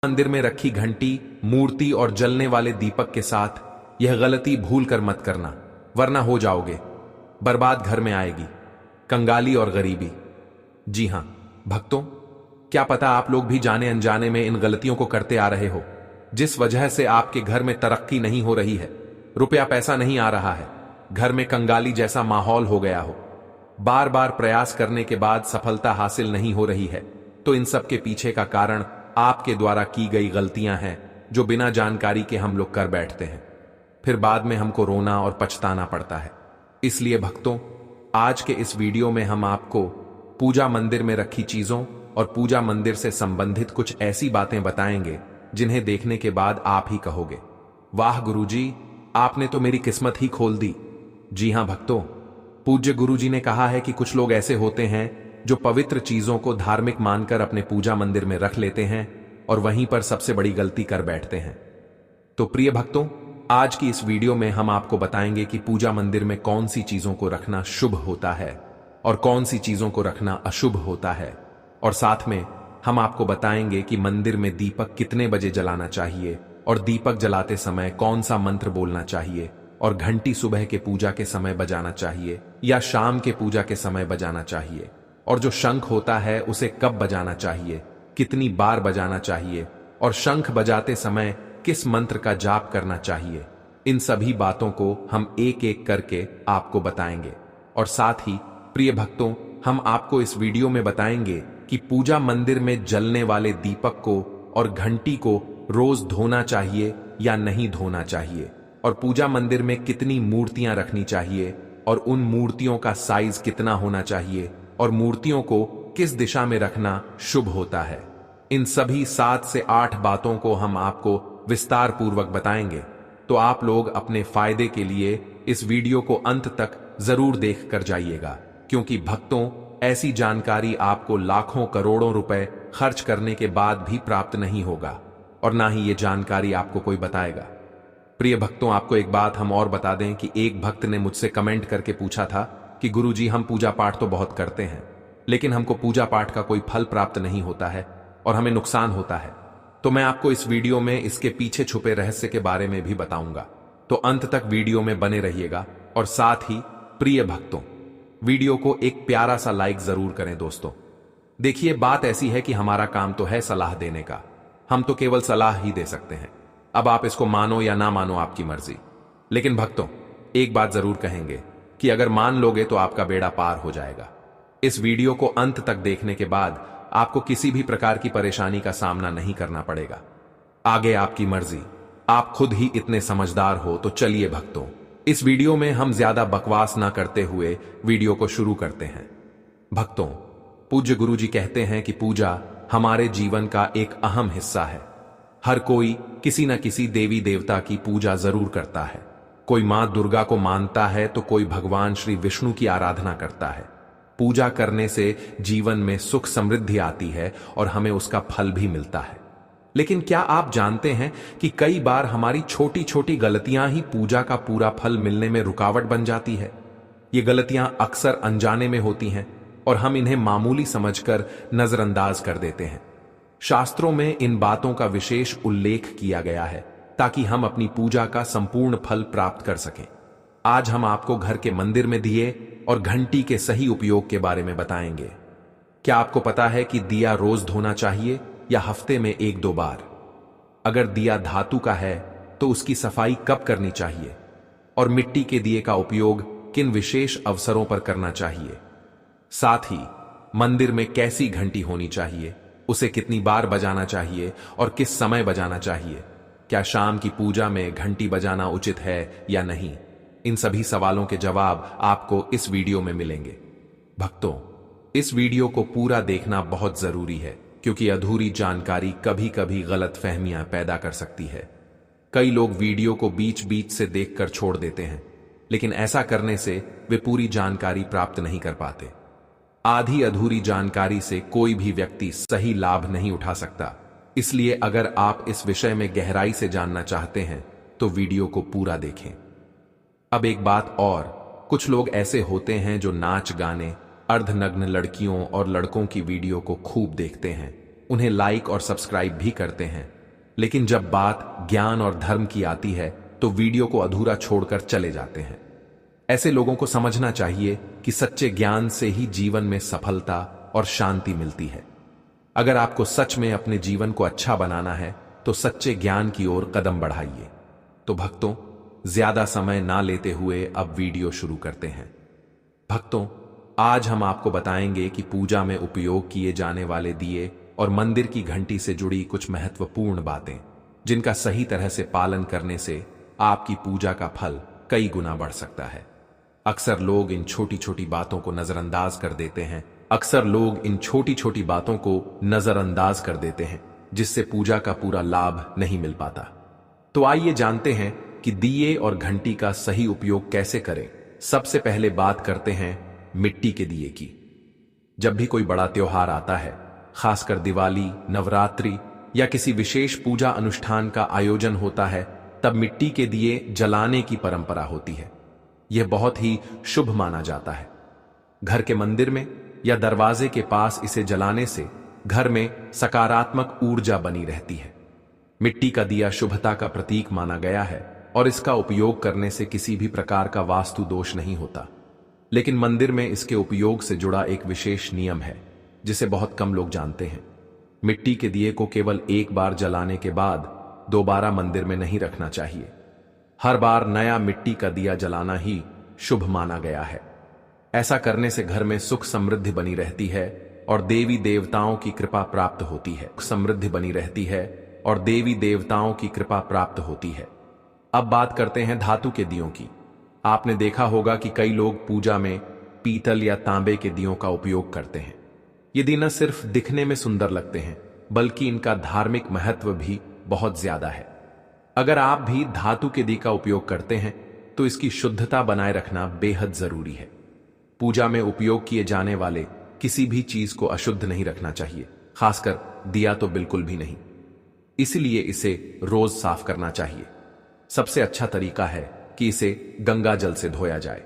मंदिर में रखी घंटी, मूर्ति और जलने वाले दीपक के साथ यह गलती भूल कर मत करना, वरना हो जाओगे बर्बाद। घर में आएगी कंगाली और गरीबी। जी हां भक्तों, क्या पता आप लोग भी जाने अनजाने में इन गलतियों को करते आ रहे हो, जिस वजह से आपके घर में तरक्की नहीं हो रही है, रुपया पैसा नहीं आ रहा है, घर में कंगाली जैसा माहौल हो गया हो, बार बार प्रयास करने के बाद सफलता हासिल नहीं हो रही है। तो इन सब के पीछे का कारण आपके द्वारा की गई गलतियां हैं, जो बिना जानकारी के हम लोग कर बैठते हैं, फिर बाद में हमको रोना और पछताना पड़ता है। इसलिए भक्तों, आज के इस वीडियो में हम आपको पूजा मंदिर में रखी चीजों और पूजा मंदिर से संबंधित कुछ ऐसी बातें बताएंगे जिन्हें देखने के बाद आप ही कहोगे, वाह गुरुजी, आपने तो मेरी किस्मत ही खोल दी। जी हां भक्तों, पूज्य गुरुजी ने कहा है कि कुछ लोग ऐसे होते हैं जो पवित्र चीजों को धार्मिक मानकर अपने पूजा मंदिर में रख लेते हैं और वहीं पर सबसे बड़ी गलती कर बैठते हैं। तो प्रिय भक्तों, आज की इस वीडियो में हम आपको बताएंगे कि पूजा मंदिर में कौन सी चीजों को रखना शुभ होता है और कौन सी चीजों को रखना अशुभ होता है, और साथ में हम आपको बताएंगे कि मंदिर में दीपक कितने बजे जलाना चाहिए और दीपक जलाते समय कौन सा मंत्र बोलना चाहिए, और घंटी सुबह के पूजा के समय बजाना चाहिए या शाम के पूजा के समय बजाना चाहिए, और जो शंख होता है उसे कब बजाना चाहिए, कितनी बार बजाना चाहिए, और शंख बजाते समय किस मंत्र का जाप करना चाहिए। इन सभी बातों को हम एक एक करके आपको बताएंगे। और साथ ही प्रिय भक्तों, हम आपको इस वीडियो में बताएंगे कि पूजा मंदिर में जलने वाले दीपक को और घंटी को रोज धोना चाहिए या नहीं धोना चाहिए, और पूजा मंदिर में कितनी मूर्तियां रखनी चाहिए और उन मूर्तियों का साइज कितना होना चाहिए, और मूर्तियों को किस दिशा में रखना शुभ होता है। इन सभी 7 से 8 बातों को हम आपको विस्तार पूर्वक बताएंगे। तो आप लोग अपने फायदे के लिए इस वीडियो को अंत तक जरूर देख कर जाइएगा, क्योंकि भक्तों, ऐसी जानकारी आपको लाखों करोड़ों रुपए खर्च करने के बाद भी प्राप्त नहीं होगा, और ना ही ये जानकारी आपको कोई बताएगा। प्रिय भक्तों, आपको एक बात हम और बता दें कि एक भक्त ने मुझसे कमेंट करके पूछा था कि गुरुजी, हम पूजा पाठ तो बहुत करते हैं, लेकिन हमको पूजा पाठ का कोई फल प्राप्त नहीं होता है और हमें नुकसान होता है। तो मैं आपको इस वीडियो में इसके पीछे छुपे रहस्य के बारे में भी बताऊंगा, तो अंत तक वीडियो में बने रहिएगा। और साथ ही प्रिय भक्तों, वीडियो को एक प्यारा सा लाइक जरूर करें। दोस्तों देखिए, बात ऐसी है कि हमारा काम तो है सलाह देने का, हम तो केवल सलाह ही दे सकते हैं। अब आप इसको मानो या ना मानो, आपकी मर्जी। लेकिन भक्तों, एक बात जरूर कहेंगे कि अगर मान लोगे तो आपका बेड़ा पार हो जाएगा। इस वीडियो को अंत तक देखने के बाद आपको किसी भी प्रकार की परेशानी का सामना नहीं करना पड़ेगा। आगे आपकी मर्जी, आप खुद ही इतने समझदार हो। तो चलिए भक्तों, इस वीडियो में हम ज्यादा बकवास ना करते हुए वीडियो को शुरू करते हैं। भक्तों, पूज्य गुरुजी कहते हैं कि पूजा हमारे जीवन का एक अहम हिस्सा है। हर कोई किसी न किसी देवी देवता की पूजा जरूर करता है। कोई मां दुर्गा को मानता है तो कोई भगवान श्री विष्णु की आराधना करता है। पूजा करने से जीवन में सुख समृद्धि आती है और हमें उसका फल भी मिलता है। लेकिन क्या आप जानते हैं कि कई बार हमारी छोटी छोटी गलतियां ही पूजा का पूरा फल मिलने में रुकावट बन जाती है। ये गलतियां अक्सर अनजाने में होती हैं और हम इन्हें मामूली समझकर नजरअंदाज कर देते हैं। शास्त्रों में इन बातों का विशेष उल्लेख किया गया है ताकि हम अपनी पूजा का संपूर्ण फल प्राप्त कर सकें। आज हम आपको घर के मंदिर में दिए और घंटी के सही उपयोग के बारे में बताएंगे। क्या आपको पता है कि दिया रोज धोना चाहिए या हफ्ते में 1-2 बार? अगर दिया धातु का है तो उसकी सफाई कब करनी चाहिए, और मिट्टी के दिए का उपयोग किन विशेष अवसरों पर करना चाहिए? साथ ही मंदिर में कैसी घंटी होनी चाहिए, उसे कितनी बार बजाना चाहिए और किस समय बजाना चाहिए? क्या शाम की पूजा में घंटी बजाना उचित है या नहीं? इन सभी सवालों के जवाब आपको इस वीडियो में मिलेंगे। भक्तों, इस वीडियो को पूरा देखना बहुत जरूरी है, क्योंकि अधूरी जानकारी कभी कभी गलत फहमियां पैदा कर सकती है। कई लोग वीडियो को बीच बीच से देखकर छोड़ देते हैं, लेकिन ऐसा करने से वे पूरी जानकारी प्राप्त नहीं कर पाते। आधी अधूरी जानकारी से कोई भी व्यक्ति सही लाभ नहीं उठा सकता। इसलिए अगर आप इस विषय में गहराई से जानना चाहते हैं तो वीडियो को पूरा देखें। अब एक बात और, कुछ लोग ऐसे होते हैं जो नाच गाने, अर्धनग्न लड़कियों और लड़कों की वीडियो को खूब देखते हैं, उन्हें लाइक और सब्सक्राइब भी करते हैं, लेकिन जब बात ज्ञान और धर्म की आती है तो वीडियो को अधूरा छोड़कर चले जाते हैं। ऐसे लोगों को समझना चाहिए कि सच्चे ज्ञान से ही जीवन में सफलता और शांति मिलती है। अगर आपको सच में अपने जीवन को अच्छा बनाना है तो सच्चे ज्ञान की ओर कदम बढ़ाइए। तो भक्तों, ज्यादा समय ना लेते हुए अब वीडियो शुरू करते हैं। भक्तों, आज हम आपको बताएंगे कि पूजा में उपयोग किए जाने वाले दिए और मंदिर की घंटी से जुड़ी कुछ महत्वपूर्ण बातें, जिनका सही तरह से पालन करने से आपकी पूजा का फल कई गुना बढ़ सकता है। अक्सर लोग इन छोटी छोटी बातों को नजरअंदाज कर देते हैं, जिससे पूजा का पूरा लाभ नहीं मिल पाता। तो आइए जानते हैं कि दिए और घंटी का सही उपयोग कैसे करें। सबसे पहले बात करते हैं मिट्टी के दिए की। जब भी कोई बड़ा त्योहार आता है, खासकर दिवाली, नवरात्रि या किसी विशेष पूजा अनुष्ठान का आयोजन होता है, तब मिट्टी के दिए जलाने की परंपरा होती है। यह बहुत ही शुभ माना जाता है। घर के मंदिर में या दरवाजे के पास इसे जलाने से घर में सकारात्मक ऊर्जा बनी रहती है। मिट्टी का दिया शुभता का प्रतीक माना गया है और इसका उपयोग करने से किसी भी प्रकार का वास्तु दोष नहीं होता। लेकिन मंदिर में इसके उपयोग से जुड़ा एक विशेष नियम है, जिसे बहुत कम लोग जानते हैं। मिट्टी के दिए को केवल एक बार जलाने के बाद दोबारा मंदिर में नहीं रखना चाहिए। हर बार नया मिट्टी का दिया जलाना ही शुभ माना गया है। ऐसा करने से घर में सुख समृद्धि बनी रहती है और देवी देवताओं की कृपा प्राप्त होती है। अब बात करते हैं धातु के दियों की। आपने देखा होगा कि कई लोग पूजा में पीतल या तांबे के दियों का उपयोग करते हैं। ये दिए न सिर्फ दिखने में सुंदर लगते हैं, बल्कि इनका धार्मिक महत्व भी बहुत ज्यादा है। अगर आप भी धातु के दिए का उपयोग करते हैं तो इसकी शुद्धता बनाए रखना बेहद जरूरी है। पूजा में उपयोग किए जाने वाले किसी भी चीज को अशुद्ध नहीं रखना चाहिए, खासकर दिया तो बिल्कुल भी नहीं। इसलिए इसे रोज साफ करना चाहिए। सबसे अच्छा तरीका है कि इसे गंगा जल से धोया जाए।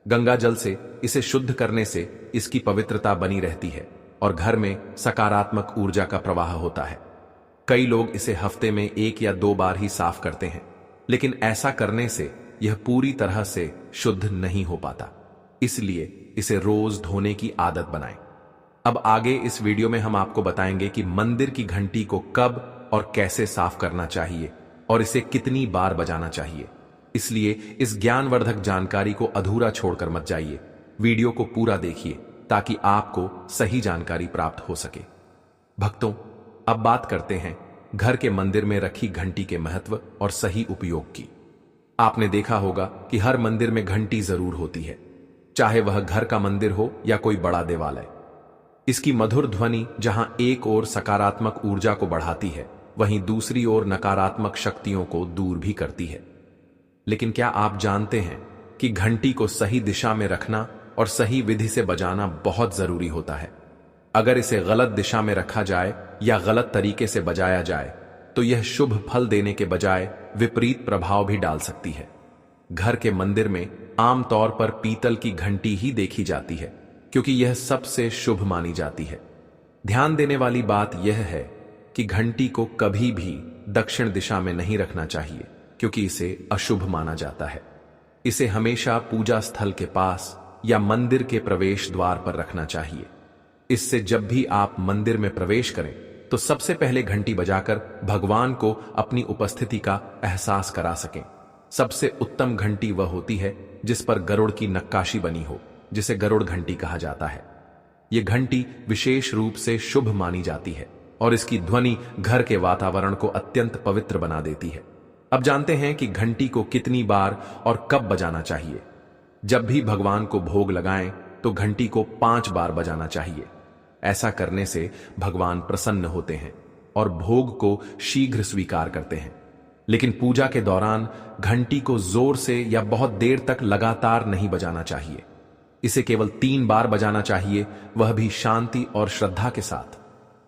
गंगा जल से इसे शुद्ध करने से इसकी पवित्रता बनी रहती है और घर में सकारात्मक ऊर्जा का प्रवाह होता है। कई लोग इसे हफ्ते में 1 या 2 बार ही साफ करते हैं, लेकिन ऐसा करने से यह पूरी तरह से शुद्ध नहीं हो पाता। इसलिए इसे रोज धोने की आदत बनाएं। अब आगे इस वीडियो में हम आपको बताएंगे कि मंदिर की घंटी को कब और कैसे साफ करना चाहिए और इसे कितनी बार बजाना चाहिए। इसलिए इस ज्ञानवर्धक जानकारी को अधूरा छोड़कर मत जाइए। वीडियो को पूरा देखिए ताकि आपको सही जानकारी प्राप्त हो सके। भक्तों, अब बात करते हैं घर के मंदिर में रखी घंटी के महत्व और सही उपयोग की। आपने देखा होगा कि हर मंदिर में घंटी जरूर होती है, चाहे वह घर का मंदिर हो या कोई बड़ा देवालय। इसकी मधुर ध्वनि जहां एक ओर सकारात्मक ऊर्जा को बढ़ाती है, वहीं दूसरी ओर नकारात्मक शक्तियों को दूर भी करती है। लेकिन क्या आप जानते हैं कि घंटी को सही दिशा में रखना और सही विधि से बजाना बहुत जरूरी होता है। अगर इसे गलत दिशा में रखा जाए या गलत तरीके से बजाया जाए तो यह शुभ फल देने के बजाय विपरीत प्रभाव भी डाल सकती है। घर के मंदिर में आमतौर पर पीतल की घंटी ही देखी जाती है, क्योंकि यह सबसे शुभ मानी जाती है। ध्यान देने वाली बात यह है कि घंटी को कभी भी दक्षिण दिशा में नहीं रखना चाहिए, क्योंकि इसे अशुभ माना जाता है। इसे हमेशा पूजा स्थल के पास या मंदिर के प्रवेश द्वार पर रखना चाहिए। इससे जब भी आप मंदिर में प्रवेश करें तो सबसे पहले घंटी बजाकर भगवान को अपनी उपस्थिति का एहसास करा सकें। सबसे उत्तम घंटी वह होती है जिस पर गरुड़ की नक्काशी बनी हो, जिसे गरुड़ घंटी कहा जाता है। यह घंटी विशेष रूप से शुभ मानी जाती है और इसकी ध्वनि घर के वातावरण को अत्यंत पवित्र बना देती है। अब जानते हैं कि घंटी को कितनी बार और कब बजाना चाहिए। जब भी भगवान को भोग लगाएं तो घंटी को 5 बार बजाना चाहिए। ऐसा करने से भगवान प्रसन्न होते हैं और भोग को शीघ्र स्वीकार करते हैं। लेकिन पूजा के दौरान घंटी को जोर से या बहुत देर तक लगातार नहीं बजाना चाहिए। इसे केवल 3 बार बजाना चाहिए, वह भी शांति और श्रद्धा के साथ।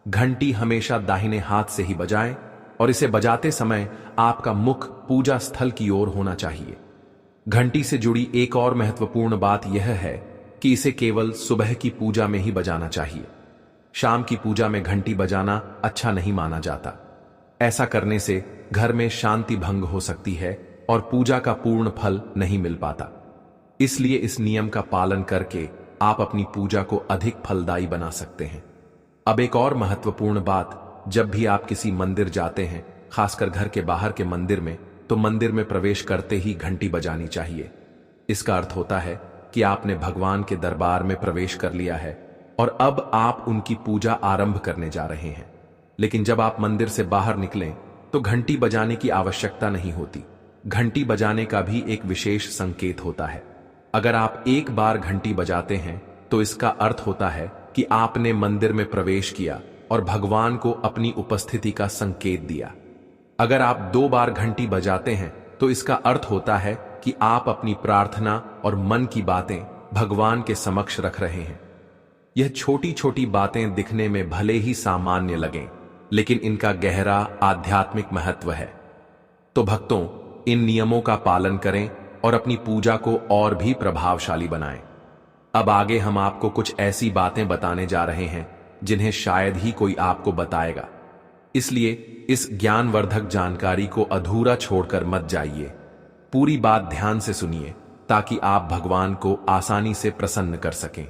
घंटी हमेशा दाहिने हाथ से ही बजाएं और इसे बजाते समय आपका मुख पूजा स्थल की ओर होना चाहिए। घंटी से जुड़ी एक और महत्वपूर्ण बात यह है कि इसे केवल सुबह की पूजा में ही बजाना चाहिए। शाम की पूजा में घंटी बजाना अच्छा नहीं माना जाता। ऐसा करने से घर में शांति भंग हो सकती है और पूजा का पूर्ण फल नहीं मिल पाता। इसलिए इस नियम का पालन करके आप अपनी पूजा को अधिक फलदायी बना सकते हैं। अब एक और महत्वपूर्ण बात, जब भी आप किसी मंदिर जाते हैं, खासकर घर के बाहर के मंदिर में, तो मंदिर में प्रवेश करते ही घंटी बजानी चाहिए। इसका अर्थ होता है कि आपने भगवान के दरबार में प्रवेश कर लिया है और अब आप उनकी पूजा आरंभ करने जा रहे हैं। लेकिन जब आप मंदिर से बाहर निकलें तो घंटी बजाने की आवश्यकता नहीं होती। घंटी बजाने का भी एक विशेष संकेत होता है। अगर आप एक बार घंटी बजाते हैं तो इसका अर्थ होता है कि आपने मंदिर में प्रवेश किया और भगवान को अपनी उपस्थिति का संकेत दिया। अगर आप 2 बार घंटी बजाते हैं तो इसका अर्थ होता है कि आप अपनी प्रार्थना और मन की बातें भगवान के समक्ष रख रहे हैं। यह छोटी छोटी बातें दिखने में भले ही सामान्य लगें, लेकिन इनका गहरा आध्यात्मिक महत्व है। तो भक्तों, इन नियमों का पालन करें और अपनी पूजा को और भी प्रभावशाली बनाएं। अब आगे हम आपको कुछ ऐसी बातें बताने जा रहे हैं जिन्हें शायद ही कोई आपको बताएगा। इसलिए इस ज्ञानवर्धक जानकारी को अधूरा छोड़कर मत जाइए। पूरी बात ध्यान से सुनिए ताकि आप भगवान को आसानी से प्रसन्न कर सकें।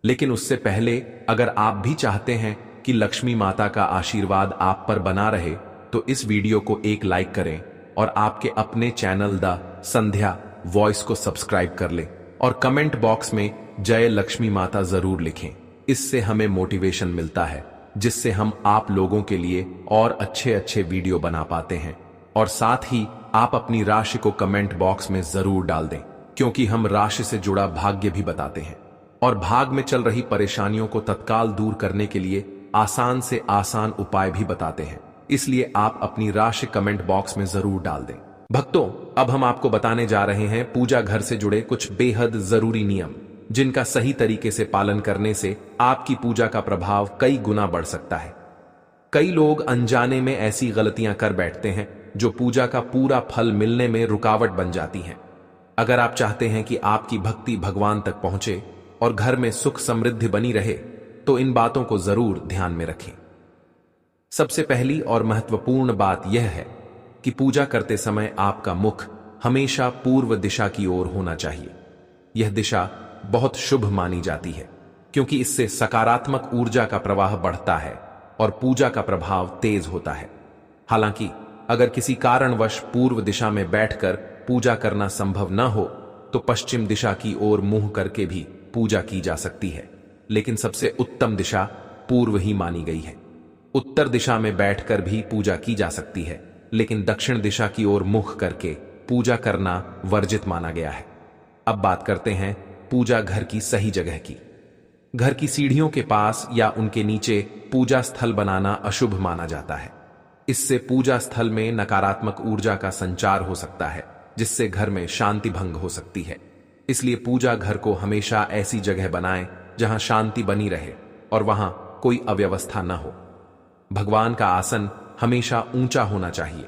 लेकिन उससे पहले, अगर आप भी चाहते हैं कि लक्ष्मी माता का आशीर्वाद आप पर बना रहे, तो इस वीडियो को एक लाइक करें और आपके अपने चैनल द संध्या वॉइस को सब्सक्राइब कर लें और कमेंट बॉक्स में जय लक्ष्मी माता जरूर लिखें। इससे हमें मोटिवेशन मिलता है, जिससे हम आप लोगों के लिए और अच्छे अच्छे वीडियो बना पाते हैं। और साथ ही आप अपनी राशि को कमेंट बॉक्स में जरूर डाल दें, क्योंकि हम राशि से जुड़ा भाग्य भी बताते हैं और भाग में चल रही परेशानियों को तत्काल दूर करने के लिए आसान से आसान उपाय भी बताते हैं। इसलिए आप अपनी राशि कमेंट बॉक्स में जरूर डाल दें। भक्तों, अब हम आपको बताने जा रहे हैं पूजा घर से जुड़े कुछ बेहद जरूरी नियम, जिनका सही तरीके से पालन करने से आपकी पूजा का प्रभाव कई गुना बढ़ सकता है। कई लोग अनजाने में ऐसी गलतियां कर बैठते हैं जो पूजा का पूरा फल मिलने में रुकावट बन जाती हैं। अगर आप चाहते हैं कि आपकी भक्ति भगवान तक पहुंचे और घर में सुख समृद्धि बनी रहे, तो इन बातों को जरूर ध्यान में रखें। सबसे पहली और महत्वपूर्ण बात यह है कि पूजा करते समय आपका मुख हमेशा पूर्व दिशा की ओर होना चाहिए। यह दिशा बहुत शुभ मानी जाती है, क्योंकि इससे सकारात्मक ऊर्जा का प्रवाह बढ़ता है और पूजा का प्रभाव तेज होता है। हालांकि अगर किसी कारणवश पूर्व दिशा में बैठकर पूजा करना संभव न हो, तो पश्चिम दिशा की ओर मुंह करके भी पूजा की जा सकती है। लेकिन सबसे उत्तम दिशा पूर्व ही मानी गई है। उत्तर दिशा में बैठकर भी पूजा की जा सकती है, लेकिन दक्षिण दिशा की ओर मुख करके पूजा करना वर्जित माना गया है। अब बात करते हैं पूजा घर की सही जगह की। घर की सीढ़ियों के पास या उनके नीचे पूजा स्थल बनाना अशुभ माना जाता है। इससे पूजा स्थल में नकारात्मक ऊर्जा का संचार हो सकता है, जिससे घर में शांति भंग हो सकती है। इसलिए पूजा घर को हमेशा ऐसी जगह बनाएं जहां शांति बनी रहे और वहां कोई अव्यवस्था न हो। भगवान का आसन हमेशा ऊंचा होना चाहिए।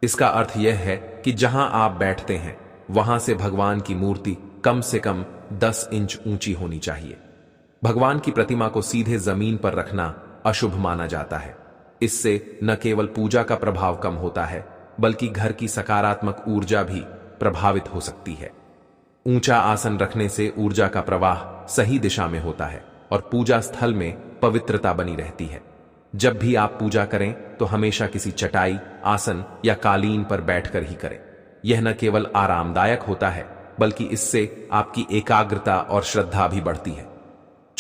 इसका अर्थ यह है कि जहां आप बैठते हैं वहां से भगवान की मूर्ति कम से कम 10 इंच ऊंची होनी चाहिए। भगवान की प्रतिमा को सीधे जमीन पर रखना अशुभ माना जाता है। इससे न केवल पूजा का प्रभाव कम होता है, बल्कि घर की सकारात्मक ऊर्जा भी प्रभावित हो सकती है। ऊंचा आसन रखने से ऊर्जा का प्रवाह सही दिशा में होता है और पूजा स्थल में पवित्रता बनी रहती है। जब भी आप पूजा करें तो हमेशा किसी चटाई, आसन या कालीन पर बैठकर ही करें। यह न केवल आरामदायक होता है, बल्कि इससे आपकी एकाग्रता और श्रद्धा भी बढ़ती है।